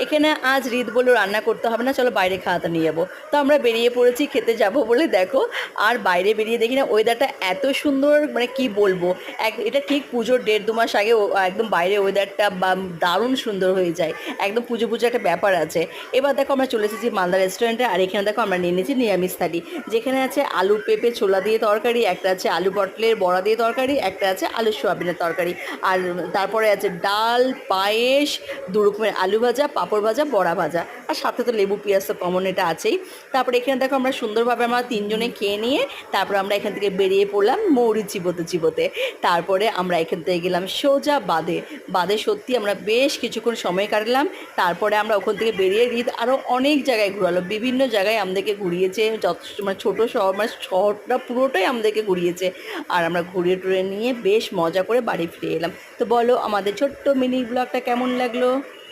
এখানে আজ রিত বলল রান্না করতে হবে না, চলো বাইরে খাওয়াতে নিয়ে যাবো। তো আমরা বেরিয়ে পড়েছি খেতে যাব বলে। দেখো আর বাইরে বেরিয়ে দেখি না ওয়েদারটা এত সুন্দর, মানে কি বলবো, এটা ঠিক পুজোর 1.5-2 মাস আগে একদম বাইরে ওয়েদারটা দারুণ সুন্দর হয়ে যায়। একদম পুজো পুজো একটা ব্যাপার আছে। এবার দেখো আমরা চলে এসেছি মালদা রেস্টুরেন্টে, আর এখানে দেখো আমরা নিয়ে নিয়েছি নিরামিষ থালি, যেখানে আছে আলু পেঁপে ছোলা দিয়ে তরকারি, একটা আছে আলু পটলের বড়া দিয়ে তরকারি, একটা আছে আলু সোয়াবিনের তরকারি, আর তারপরে আছে ডাল, পায়েস, 2 রকমের আলু ভাজা, পাঁপড় ভাজা, বড়া ভাজা, আর সাথে তো লেবু পেঁয়াজ তো কমন, এটা আছেই। তারপরে এখানে দেখো আমরা সুন্দরভাবে আমরা 3 জনে খেয়ে নিয়ে তারপর আমরা এখান থেকে বেরিয়ে পড়লাম মৌরি চিবোতে চিবোতে। তারপরে আমরা এখান থেকে গেলাম সোজা বাদে। বাদে সত্যি আমরা বেশ কিছুক্ষণ সময় কাটালাম। তারপরে আমরা ওখান থেকে বেরিয়ে রিত আরও অনেক জায়গায় ঘুরালো, বিভিন্ন জায়গায় আমাদেরকে ঘুরিয়েছে, যত মানে ছোটো শহর, মানে শহরটা পুরোটাই আমাদেরকে ঘুরিয়েছে। আর আমরা ঘুরিয়ে টুরে নিয়ে বেশ মজা করে বাড়ি ফিরে এলাম। তো বলো আমাদের ছোট্ট মিনি ব্লগটা কেমন লাগলো?